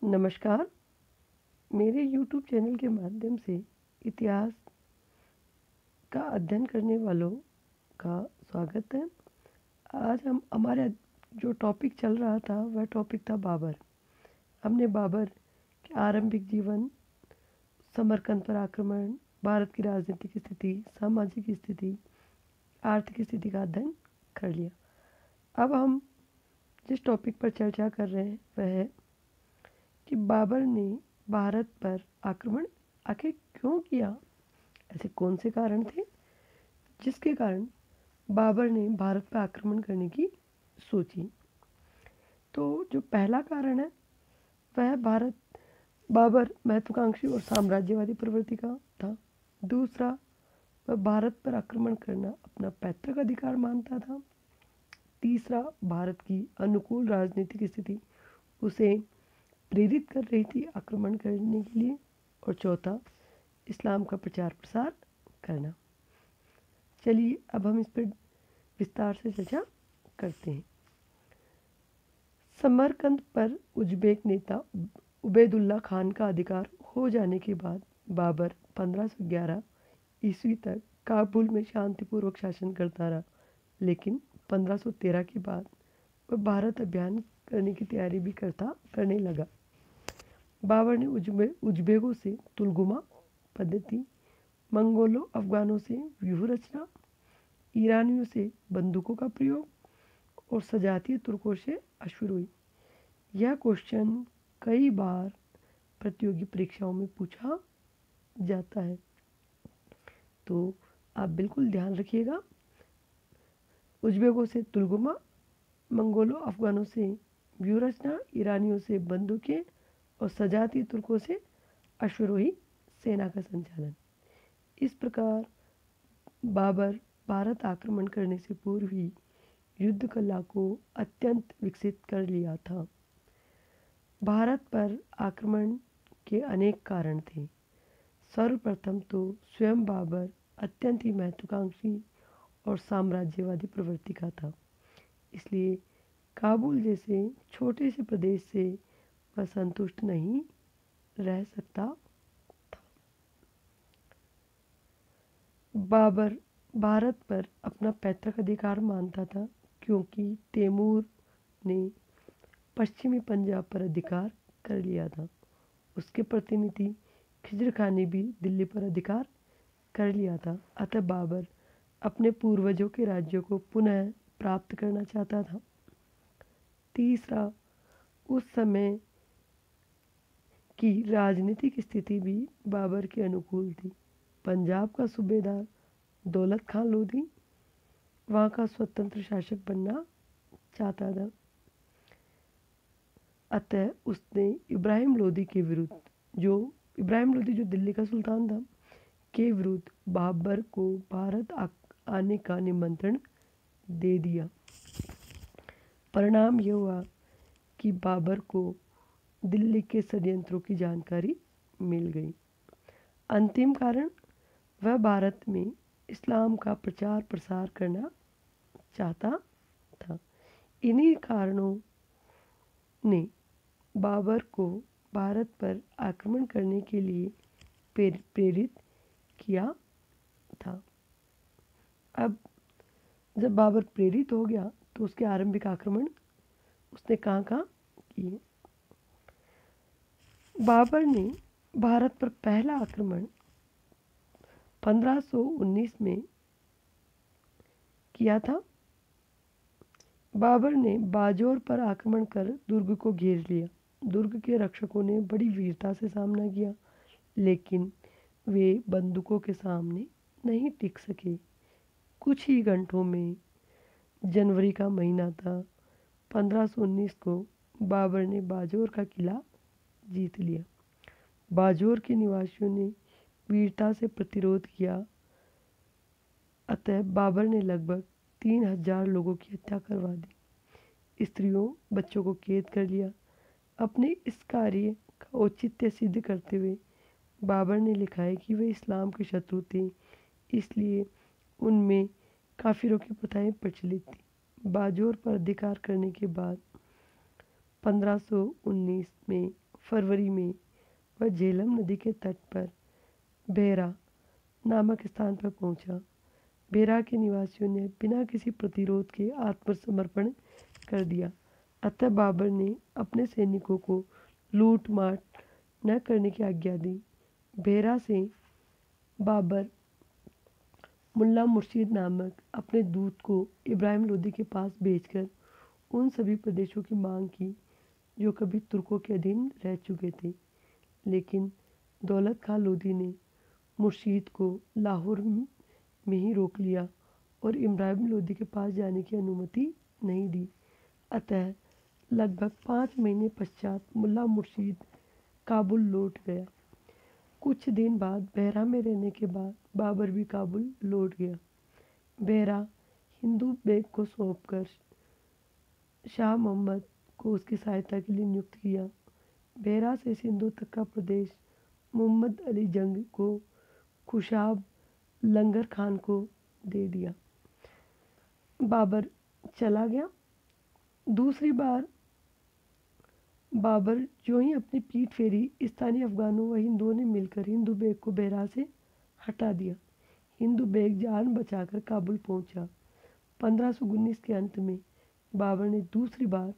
नमस्कार। मेरे YouTube channel के माध्यम से इतिहास का अध्ययन करने वालों का स्वागत है। आज हम हमारा जो टॉपिक चल रहा था वह टॉपिक था बाबर। हमने बाबर के आरंभिक जीवन, समरकंद पर आक्रमण, भारत की राजनीतिक स्थिति, सामाजिक स्थिति, आर्थिक स्थिति का अध्ययन कर लिया। अब हम जिस टॉपिक पर चर्चा कर रहे हैं वह है कि बाबर ने भारत पर आक्रमण आखिर क्यों किया। ऐसे कौन से कारण थे जिसके कारण बाबर ने भारत पर आक्रमण करने की सोची। तो जो पहला कारण है वह बाबर महत्वाकांक्षी और साम्राज्यवादी प्रवृत्ति का था। दूसरा, वह भारत पर आक्रमण करना अपना पैतृक अधिकार मानता था। तीसरा, भारत की अनुकूल राजनीतिक स्थिति उसे प्रेरित कर रही थी आक्रमण करने के लिए। और चौथा, इस्लाम का प्रचार प्रसार करना। चलिए अब हम इस पर विस्तार से चर्चा करते हैं। समरकंद पर उज़्बेक नेता उबैदुल्ला खान का अधिकार हो जाने के बाद बाबर 1511 ईस्वी तक काबुल में शांतिपूर्वक शासन करता रहा, लेकिन 1513 के बाद वह भारत अभियान करने की तैयारी भी करने लगा। बाबर ने उज़्बेकों से तुलगुमा पद्धति, मंगोलों अफगानों से व्यूह रचना, ईरानियों से बंदूकों का प्रयोग और सजातीय तुर्कों से अश्वरोही। यह क्वेश्चन कई बार प्रतियोगी परीक्षाओं में पूछा जाता है, तो आप बिल्कुल ध्यान रखिएगा। उज़्बेकों से तुलगुमा, मंगोलों अफगानों से व्यूह रचना, ईरानियों से बंदूकें और सजातीय तुर्कों से अश्वरोही सेना का संचालन। इस प्रकार बाबर भारत आक्रमण करने से पूर्व ही युद्ध कला को अत्यंत विकसित कर लिया था। भारत पर आक्रमण के अनेक कारण थे। सर्वप्रथम तो स्वयं बाबर अत्यंत ही महत्वाकांक्षी और साम्राज्यवादी प्रवृत्ति का था, इसलिए काबुल जैसे छोटे से प्रदेश से वह संतुष्ट नहीं रह सकता था। बाबर भारत पर अपना पैतृक अधिकार मानता था, क्योंकि तैमूर ने पश्चिमी पंजाब पर अधिकार कर लिया था। उसके प्रतिनिधि खिजर खान ने भी दिल्ली पर अधिकार कर लिया था। अतः बाबर अपने पूर्वजों के राज्यों को पुनः प्राप्त करना चाहता था। तीसरा, उस समय की राजनीतिक स्थिति भी बाबर के अनुकूल थी। पंजाब का सूबेदार दौलत खान लोधी वहाँ का स्वतंत्र शासक बनना चाहता था। अतः उसने इब्राहिम लोधी जो दिल्ली का सुल्तान था, के विरुद्ध बाबर को भारत आने का निमंत्रण दे दिया। परिणाम यह हुआ कि बाबर को दिल्ली के षड्यंत्रों की जानकारी मिल गई। अंतिम कारण, वह भारत में इस्लाम का प्रचार प्रसार करना चाहता था। इन्हीं कारणों ने बाबर को भारत पर आक्रमण करने के लिए प्रेरित किया था। अब जब बाबर प्रेरित हो गया तो उसके आरंभिक आक्रमण उसने कहाँ किए। बाबर ने भारत पर पहला आक्रमण 1519 में किया था। बाबर ने बाजौर पर आक्रमण कर दुर्ग को घेर लिया। दुर्ग के रक्षकों ने बड़ी वीरता से सामना किया, लेकिन वे बंदूकों के सामने नहीं टिक सके। कुछ ही घंटों में, जनवरी का महीना था, 1519 को बाबर ने बाजौर का किला जीत लिया। बाजौर के निवासियों ने वीरता से प्रतिरोध किया, अतः बाबर ने लगभग 3000 लोगों की हत्या करवा दी। स्त्रियों बच्चों को कैद कर लिया। अपने इस कार्य का औचित्य सिद्ध करते हुए बाबर ने लिखा है कि वे इस्लाम के शत्रु थे, इसलिए उनमें काफिरों की प्रथाएं प्रचलित थी। बाजौर पर अधिकार करने के बाद 1519 में फरवरी में वह झेलम नदी के तट पर बेहरा नामक स्थान पर पहुंचा। बेहरा के निवासियों ने बिना किसी प्रतिरोध के आत्मसमर्पण कर दिया। अतः बाबर ने अपने सैनिकों को लूट मार न करने की आज्ञा दी। बेहरा से बाबर मुल्ला मुर्शीद नामक अपने दूत को इब्राहिम लोदी के पास भेजकर उन सभी प्रदेशों की मांग की जो कभी तुर्कों के अधीन रह चुके थे। लेकिन दौलत खां लोदी ने मुर्शीद को लाहौर में ही रोक लिया और इब्राहिम लोदी के पास जाने की अनुमति नहीं दी। अतः लगभग 5 महीने पश्चात मुल्ला मुर्शीद काबुल लौट गया। कुछ दिन बाद बेहरा में रहने के बाद बाबर भी काबुल लौट गया। बेहरा हिंदू बेग को सौंपकर शाह मोहम्मद को उसकी सहायता के लिए नियुक्त किया। बेहरा से सिंधु तक का प्रदेश मोहम्मद अली जंग को खुशाब लंगर खान को दे दिया। बाबर चला गया। दूसरी बार बाबर जो ही अपनी पीठ फेरी, स्थानीय अफगानों व हिंदुओं ने मिलकर हिंदू बेग को बेहरा से हटा दिया। हिंदू बेग जान बचाकर काबुल पहुंचा। 1519 के अंत में बाबर ने दूसरी बार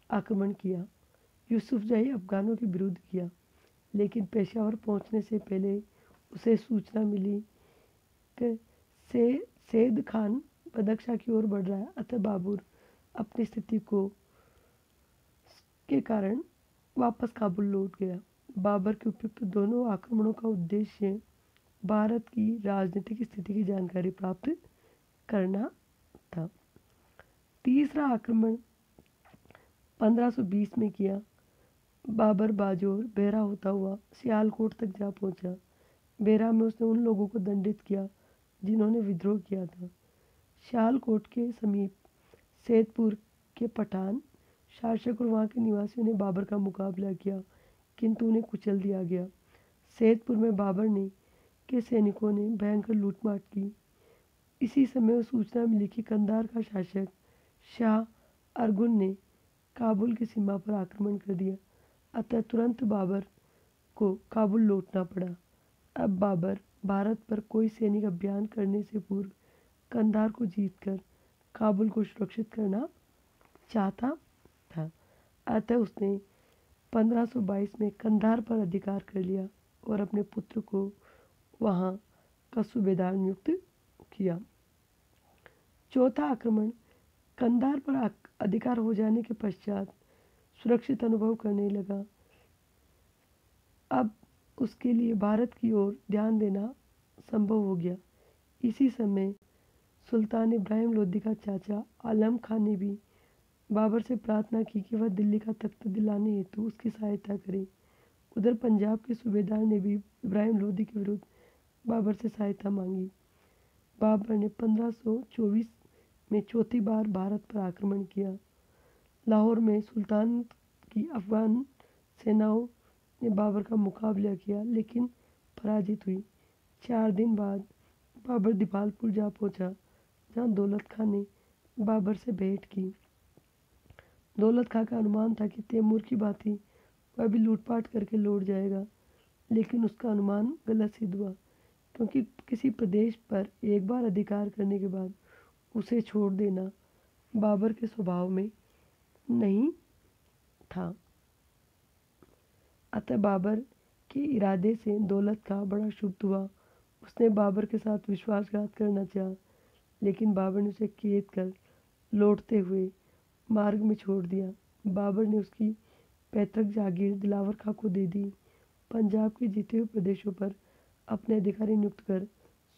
आक्रमण किया। यूसुफजई अफगानों के विरुद्ध किया, लेकिन पेशावर पहुंचने से पहले उसे सूचना मिली कि सैयद खान बदख्शा की ओर बढ़ रहा है। अतः बाबर अपनी स्थिति के कारण वापस काबुल लौट गया। बाबर के उपयुक्त दोनों आक्रमणों का उद्देश्य भारत की राजनीतिक स्थिति की जानकारी प्राप्त करना था। तीसरा आक्रमण 1520 में किया। बाबर बाजोर बेहरा होता हुआ सियालकोट तक जा पहुंचा। बेहरा में उसने उन लोगों को दंडित किया जिन्होंने विद्रोह किया था। सियालकोट के समीप सैदपुर के पठान शासक और वहाँ के निवासियों ने बाबर का मुकाबला किया, किंतु उन्हें कुचल दिया गया। सैदपुर में बाबर के सैनिकों ने भयंकर लूटमार की। इसी समय सूचना मिली कि कंधार का शासक शाह अरगुन ने काबुल की सीमा पर आक्रमण कर दिया। अतः तुरंत बाबर को काबुल लौटना पड़ा। अब बाबर भारत पर कोई सैनिक अभियान करने से पूर्व कंधार को जीतकर काबुल को सुरक्षित करना चाहता था। अतः उसने 1522 में कंधार पर अधिकार कर लिया और अपने पुत्र को वहां का सूबेदार नियुक्त किया। चौथा आक्रमण कंधार पर अधिकार हो जाने के पश्चात सुरक्षित अनुभव करने लगा। अब उसके लिए भारत की ओर ध्यान देना संभव हो गया। इसी समय सुल्तान इब्राहिम लोदी का चाचा आलम खान ने भी बाबर से प्रार्थना की कि वह दिल्ली का तख्त दिलाने हेतु उसकी सहायता करे। उधर पंजाब के सूबेदार ने भी इब्राहिम लोदी के विरुद्ध बाबर से सहायता मांगी। बाबर ने 1524 में चौथी बार भारत पर आक्रमण किया। लाहौर में सुल्तान की अफगान सेनाओं ने बाबर का मुकाबला किया, लेकिन पराजित हुई। 4 दिन बाद बाबर दीपालपुर जा पहुंचा, जहां दौलत खां ने बाबर से भेंट की। दौलत खां का अनुमान था कि तैमूर की भांति वह भी लूटपाट करके लौट जाएगा, लेकिन उसका अनुमान गलत सिद्ध हुआ, क्योंकि किसी प्रदेश पर एक बार अधिकार करने के बाद उसे छोड़ देना बाबर के स्वभाव में नहीं था। अतः बाबर के इरादे से दौलत खां बड़ा क्षुब्ध हुआ। उसने बाबर के साथ विश्वासघात करना चाहा, लेकिन बाबर ने उसे कैद कर लौटते हुए मार्ग में छोड़ दिया। बाबर ने उसकी पैतृक जागीर दिलावर खां को दे दी। पंजाब के जीते हुए प्रदेशों पर अपने अधिकारी नियुक्त कर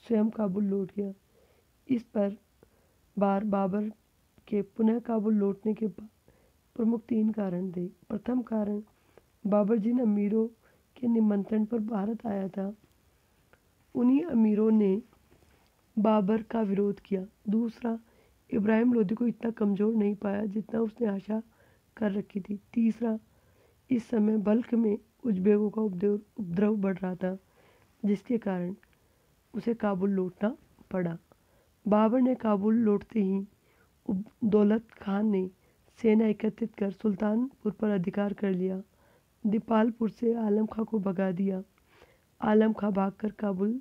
स्वयं काबुल लौट गया। इस पर बाबर के पुनः काबुल लौटने के प्रमुख 3 कारण थे। प्रथम कारण, बाबर जिन अमीरों के निमंत्रण पर भारत आया था, उन्हीं अमीरों ने बाबर का विरोध किया। दूसरा, इब्राहिम लोदी को इतना कमज़ोर नहीं पाया जितना उसने आशा कर रखी थी। तीसरा, इस समय बल्ख में उज़्बेकों का उपद्रव बढ़ रहा था, जिसके कारण उसे काबुल लौटना पड़ा। बाबर ने काबुल लौटते ही दौलत खान ने सेना एकत्रित कर सुल्तानपुर पर अधिकार कर लिया। दीपालपुर से आलम खां को भगा दिया। आलम खां भागकर काबुल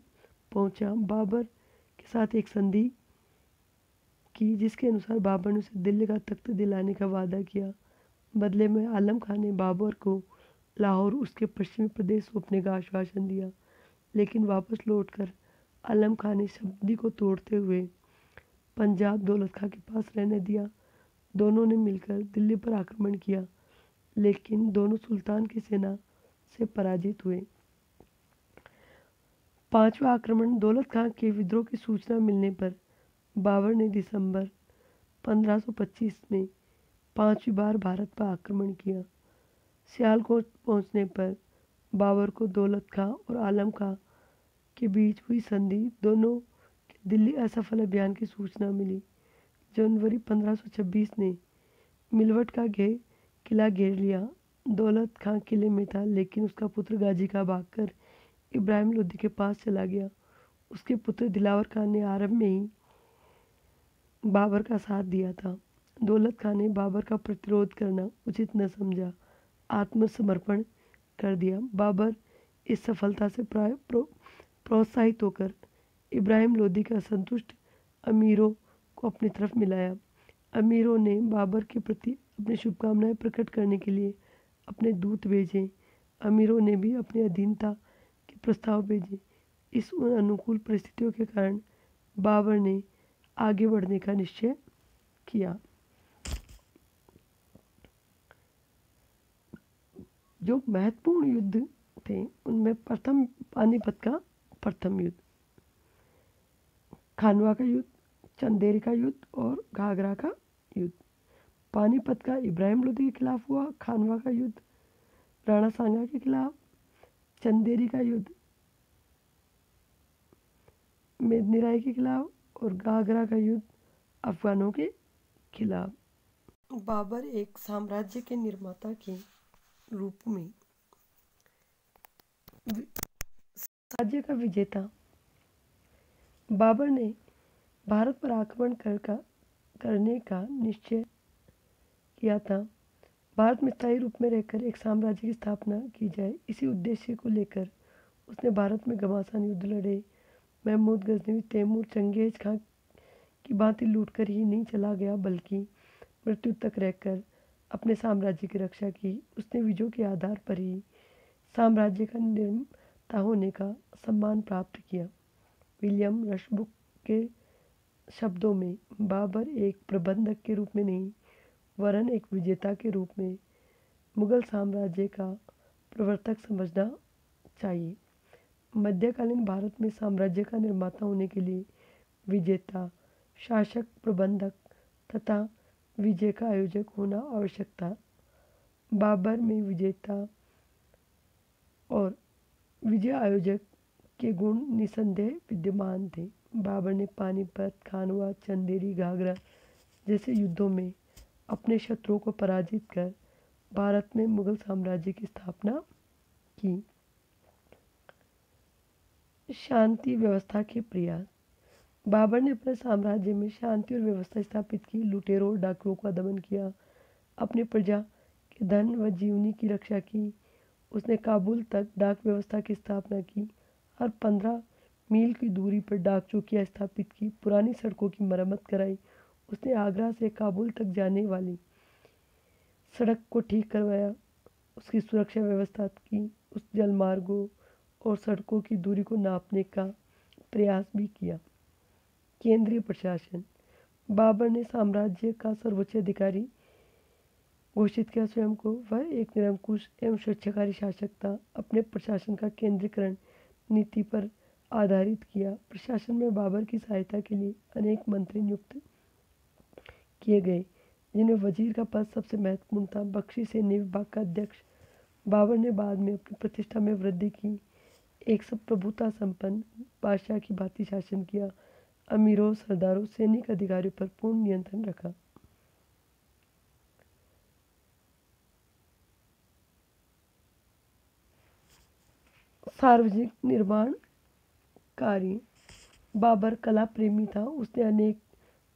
पहुंचा। बाबर के साथ एक संधि की जिसके अनुसार बाबर ने उसे दिल्ली का तख्त दिलाने का वादा किया। बदले में आलम खां ने बाबर को लाहौर उसके पश्चिमी प्रदेश सौंपने का आश्वासन दिया, लेकिन वापस लौटकर आलम खां ने संधि को तोड़ते हुए पंजाब दौलत खां के पास रहने दिया। दोनों ने मिलकर दिल्ली पर आक्रमण किया, लेकिन दोनों सुल्तान की सेना से पराजित हुए। पांचवा आक्रमण। दौलत खां के विद्रोह की सूचना मिलने पर बाबर ने दिसंबर 1525 में पांचवी बार भारत पर आक्रमण किया। सियालकोट पहुंचने पर बाबर को दौलत खां और आलम खां के बीच हुई संधि दोनों के दिल्ली असफल अभियान की सूचना मिली। जनवरी 1526 ने मिलवट का किला घेर लिया। दौलत खां किले में था, लेकिन उसका पुत्र गाजी खां भागकर इब्राहिम लोदी के पास चला गया। उसके पुत्र दिलावर खान ने आरंभ में ही बाबर का साथ दिया था। दौलत खां ने बाबर का प्रतिरोध करना उचित न समझा, आत्मसमर्पण कर दिया। बाबर इस सफलता से प्रोत्साहित होकर इब्राहिम लोदी के असंतुष्ट अमीरों को अपनी तरफ मिलाया। अमीरों ने बाबर के प्रति अपनी शुभकामनाएं प्रकट करने के लिए अपने दूत भेजे। अमीरों ने भी अपनी अधीनता के प्रस्ताव भेजे। इस अनुकूल परिस्थितियों के कारण बाबर ने आगे बढ़ने का निश्चय किया। जो महत्वपूर्ण युद्ध थे उनमें प्रथम पानीपत का प्रथम युद्ध, खानवा का युद्ध, चंदेरी का युद्ध और घाघरा का युद्ध। पानीपत का इब्राहिम लोदी के खिलाफ हुआ, खानवा का युद्ध राणा सांगा के खिलाफ, चंदेरी का युद्ध मेदिनी राय के खिलाफ और घाघरा का युद्ध अफगानों के खिलाफ। बाबर एक साम्राज्य के निर्माता के रूप में राज्य का विजेता। बाबर ने भारत पर आक्रमण करने का निश्चय किया था। भारत में स्थायी रूप में रहकर एक साम्राज्य की स्थापना की जाए, इसी उद्देश्य को लेकर उसने भारत में घमासान युद्ध लड़े। महमूद गजनवी तैमूर चंगेज खां की भांति लूटकर ही नहीं चला गया, बल्कि मृत्यु तक रहकर अपने साम्राज्य की रक्षा की। उसने विजयों के आधार पर ही साम्राज्य का निर्माता होने का सम्मान प्राप्त किया। विलियम रशब्रुक के शब्दों में बाबर एक प्रबंधक के रूप में नहीं, वरन एक विजेता के रूप में मुगल साम्राज्य का प्रवर्तक समझना चाहिए। मध्यकालीन भारत में साम्राज्य का निर्माता होने के लिए विजेता, शासक, प्रबंधक तथा विजय का आयोजक होना आवश्यक था। बाबर में विजेता और विजय आयोजक के गुण निसंदेह विद्यमान थे। बाबर ने पानीपत, खानवा, चंदेरी, घाघरा जैसे युद्धों में अपने शत्रुओं को पराजित कर भारत में मुगल साम्राज्य की स्थापना की। शांति व्यवस्था के प्रयास। बाबर ने अपने साम्राज्य में शांति और व्यवस्था स्थापित की, लुटेरों और डाकुओं का दमन किया, अपनी प्रजा के धन व जीवनी की रक्षा की। उसने काबुल तक डाक व्यवस्था की स्थापना की, हर 15 मील की दूरी पर डाक चौकियां स्थापित की, पुरानी सड़कों की मरम्मत कराई। उसने आगरा से काबुल तक जाने वाली सड़क को ठीक करवाया, उसकी सुरक्षा व्यवस्था की, उस जलमार्गों और सड़कों की दूरी को नापने का प्रयास भी किया। केंद्रीय प्रशासन। बाबर ने साम्राज्य का सर्वोच्च अधिकारी घोषित किया स्वयं को। वह एक निरंकुश एवं स्वेच्छाकारी शासक था। अपने प्रशासन का केंद्रीकरण नीति पर आधारित किया। प्रशासन में बाबर की सहायता के लिए अनेक मंत्री नियुक्त किए गए, जिनमें वजीर का पद सबसे महत्वपूर्ण था। बख्शी सैन्य विभाग का अध्यक्ष। बाबर ने बाद में अपनी प्रतिष्ठा में वृद्धि की, एक सब प्रभुता संपन्न बादशाह की भांति शासन किया, अमीरों, सरदारों, सैनिक अधिकारियों पर पूर्ण नियंत्रण रखा। सार्वजनिक निर्माण कार्य। बाबर कला प्रेमी था। उसने अनेक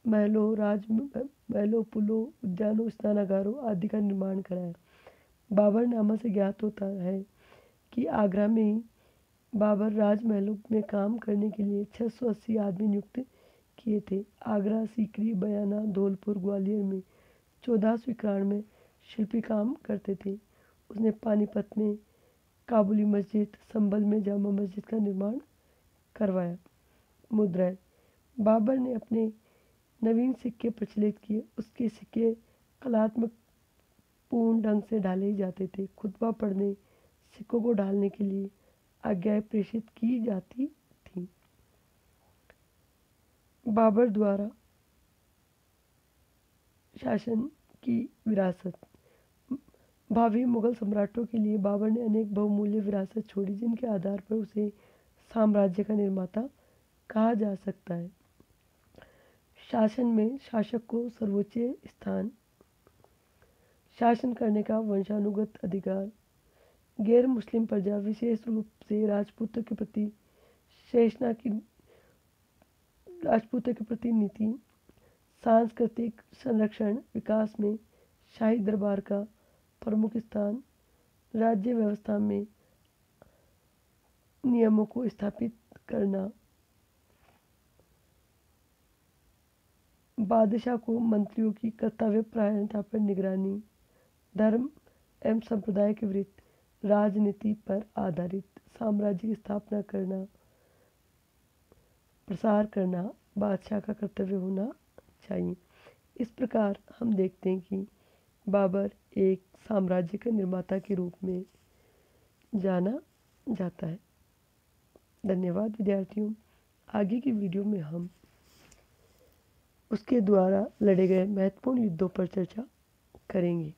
महलों, राजमहलों, पुलों, उद्यानों, स्नानागारों आदि का निर्माण कराया। बाबर नामा से ज्ञात होता है कि आगरा में ही बाबर राजमहलों में काम करने के लिए 680 आदमी नियुक्त किए थे। आगरा, सीकरी, बयाना, धौलपुर, ग्वालियर में 14वीं क्रांति में शिल्पी काम करते थे। उसने पानीपत में काबुली मस्जिद, संभल में जामा मस्जिद का निर्माण करवाया। मुद्राएं बाबर ने अपने नवीन सिक्के प्रचलित किए। उसके सिक्के कलात्मक पूर्ण ढंग से ढाले ही जाते थे। खुतबा पढ़ने, सिक्कों को ढालने के लिए आज्ञाएं प्रेषित की जाती थीं। बाबर द्वारा शासन की विरासत। भावी मुगल सम्राटों के लिए बाबर ने अनेक बहुमूल्य विरासत छोड़ी, जिनके आधार पर उसे साम्राज्य का निर्माता कहा जा सकता है। शासन में शासक को सर्वोच्च स्थान, शासन करने का वंशानुगत अधिकार, गैर मुस्लिम प्रजा विशेष रूप से राजपूतों के प्रति नीति, सांस्कृतिक संरक्षण विकास में शाही दरबार का प्रमुख स्थान, राज्य व्यवस्था में नियमों को स्थापित करना, बादशाह को मंत्रियों की कर्तव्यपरायणता पर निगरानी, धर्म एवं संप्रदाय के विरुद्ध राजनीति पर आधारित साम्राज्य की स्थापना करना, प्रसार करना बादशाह का कर्तव्य होना चाहिए। इस प्रकार हम देखते हैं कि बाबर एक साम्राज्य के निर्माता के रूप में जाना जाता है। धन्यवाद विद्यार्थियों। आगे की वीडियो में हम उसके द्वारा लड़े गए महत्वपूर्ण युद्धों पर चर्चा करेंगे।